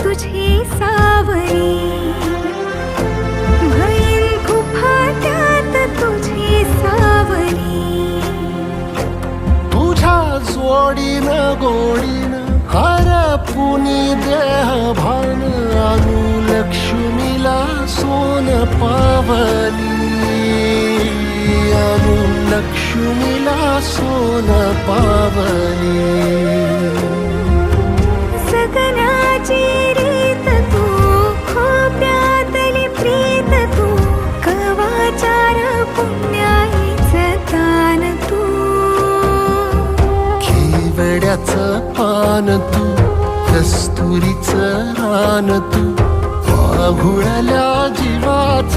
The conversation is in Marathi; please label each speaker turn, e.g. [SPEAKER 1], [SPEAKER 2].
[SPEAKER 1] तुझी सावरी, भैन खुफाट्यात तुझी सावरी.
[SPEAKER 2] तुझ्या जोडीनं गोडीनं हरपुनी देह भान आणू लक्ष्मीला सोन पावली, आणू लक्ष्मीला सोन पावली.
[SPEAKER 1] सगनाची रीत तू, खोप्यातली प्रीत तू, कवाचार पुण्याईचं दान तू.
[SPEAKER 2] केवड्याचं पान तू, कस्तुरीचं रान तू, आघुळल्या जीवाचं